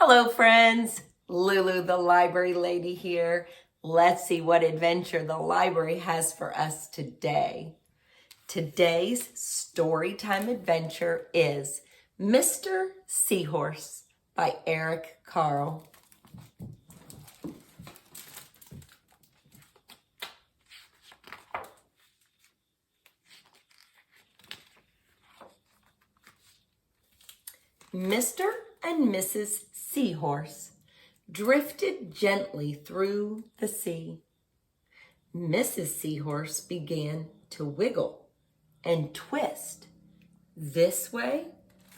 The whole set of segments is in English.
Hello friends, Lulu the library lady here. Let's see what adventure the library has for us today. Today's storytime adventure is Mr. Seahorse by Eric Carle. Mr. and Mrs. Seahorse drifted gently through the sea. Mrs. Seahorse began to wiggle and twist this way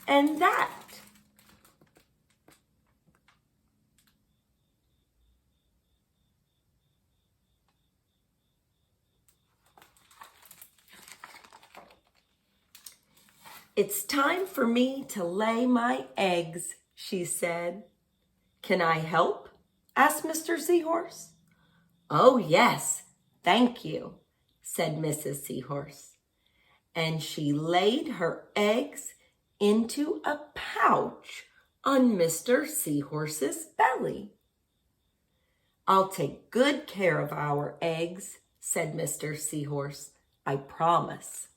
and that. "It's time for me to lay my eggs," she said. "Can I help?" asked Mr. Seahorse. "Oh, yes, thank you," said Mrs. Seahorse. And she laid her eggs into a pouch on Mr. Seahorse's belly. "I'll take good care of our eggs," said Mr. Seahorse. "I promise."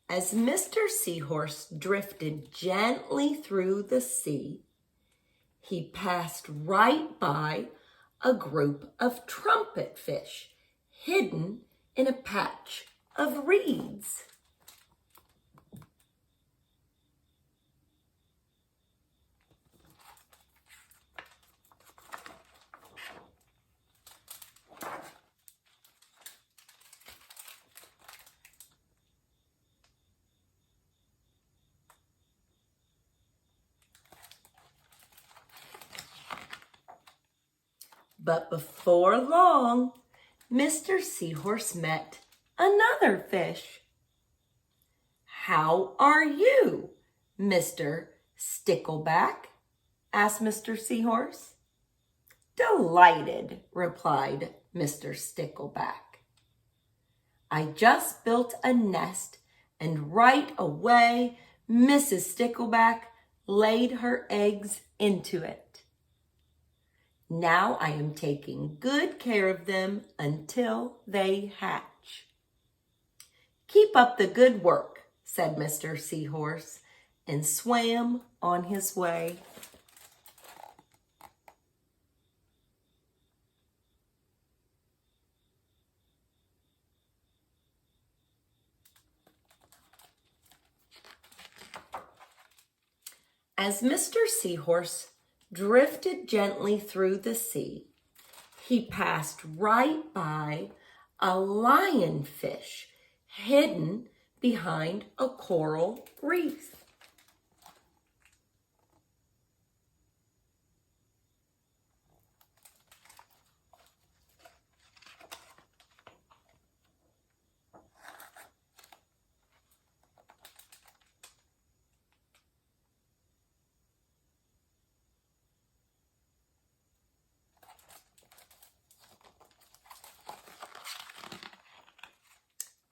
As Mr. Seahorse drifted gently through the sea, he passed right by a group of trumpet fish hidden in a patch of reeds. But before long, Mr. Seahorse met another fish. "How are you, Mr. Stickleback?" asked Mr. Seahorse. "Delighted," replied Mr. Stickleback. "I just built a nest, and right away Mrs. Stickleback laid her eggs into it. Now I am taking good care of them until they hatch." "Keep up the good work," said Mr. Seahorse, and swam on his way. As Mr. Seahorse drifted gently through the sea, he passed right by a lionfish hidden behind a coral reef.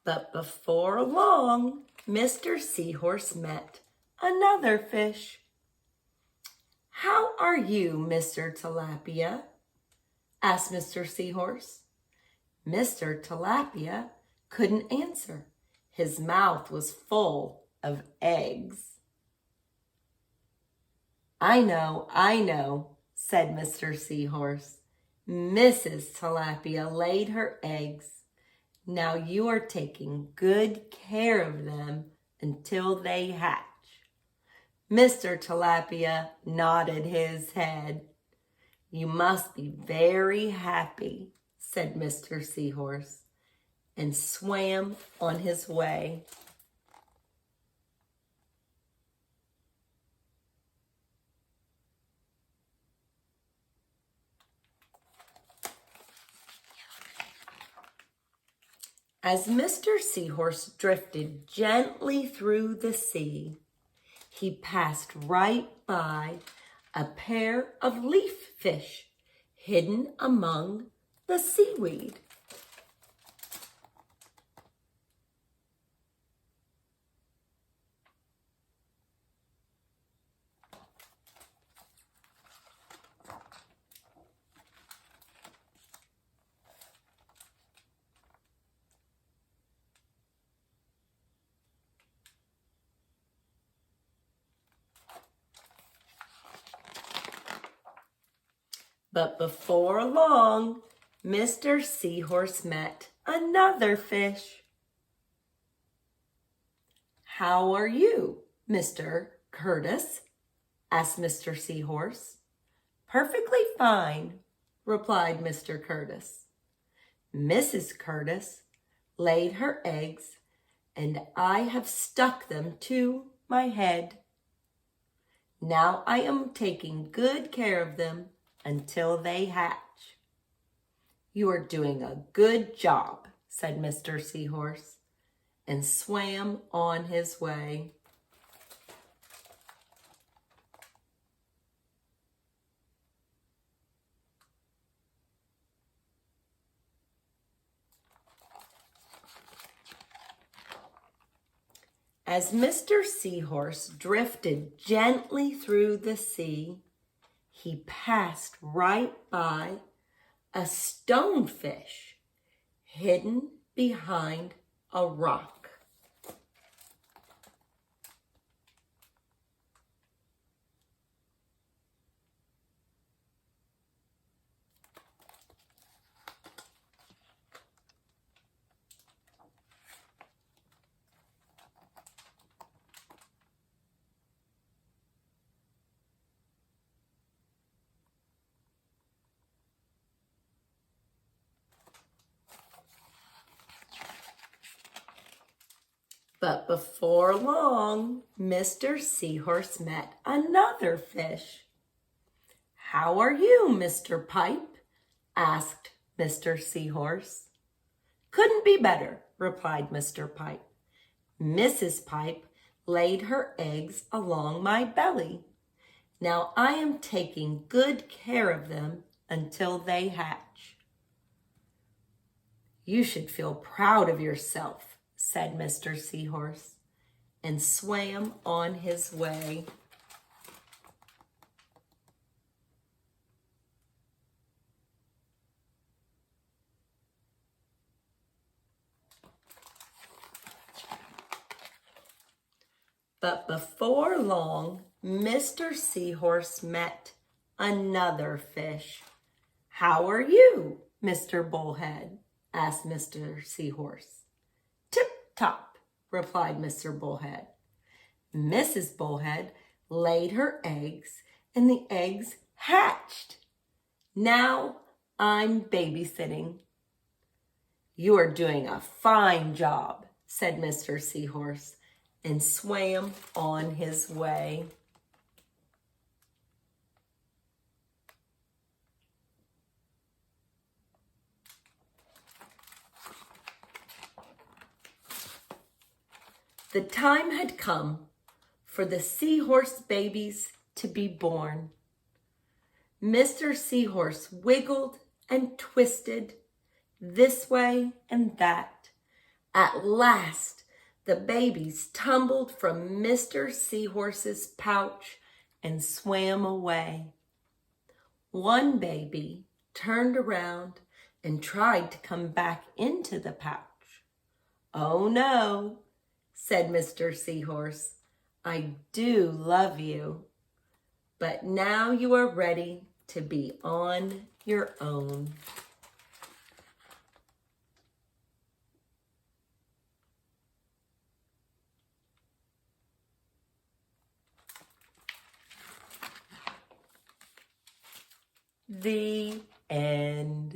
But before long, Mr. Seahorse met another fish. "How are you, Mr. Tilapia?" asked Mr. Seahorse. Mr. Tilapia couldn't answer. His mouth was full of eggs. I know," said Mr. Seahorse. "Mrs. Tilapia laid her eggs. Now you are taking good care of them until they hatch." Mr. Tilapia nodded his head. "You must be very happy," said Mr. Seahorse, and swam on his way. As Mr. Seahorse drifted gently through the sea, he passed right by a pair of leaf fish hidden among the seaweed. But before long, Mr. Seahorse met another fish. "How are you, Mr. Curtis?" asked Mr. Seahorse. "Perfectly fine," replied Mr. Curtis. "Mrs. Curtis laid her eggs, and I have stuck them to my head. Now I am taking good care of them until they hatch." "You are doing a good job," said Mr. Seahorse, and swam on his way. As Mr. Seahorse drifted gently through the sea, he passed right by a stonefish hidden behind a rock. But before long, Mr. Seahorse met another fish. "How are you, Mr. Pipe?" asked Mr. Seahorse. "Couldn't be better," replied Mr. Pipe. "Mrs. Pipe laid her eggs along my belly. Now I am taking good care of them until they hatch." "You should feel proud of yourself," said Mr. Seahorse, and swam on his way. But before long, Mr. Seahorse met another fish. "How are you, Mr. Bullhead?" asked Mr. Seahorse. "Tip-top," replied Mr. Bullhead. "Mrs. Bullhead laid her eggs, and the eggs hatched. Now I'm babysitting." "You are doing a fine job," said Mr. Seahorse, and swam on his way. The time had come for the seahorse babies to be born. Mr. Seahorse wiggled and twisted this way and that. At last, the babies tumbled from Mr. Seahorse's pouch and swam away. One baby turned around and tried to come back into the pouch. "Oh no," said Mr. Seahorse, "I do love you, but now you are ready to be on your own." The end.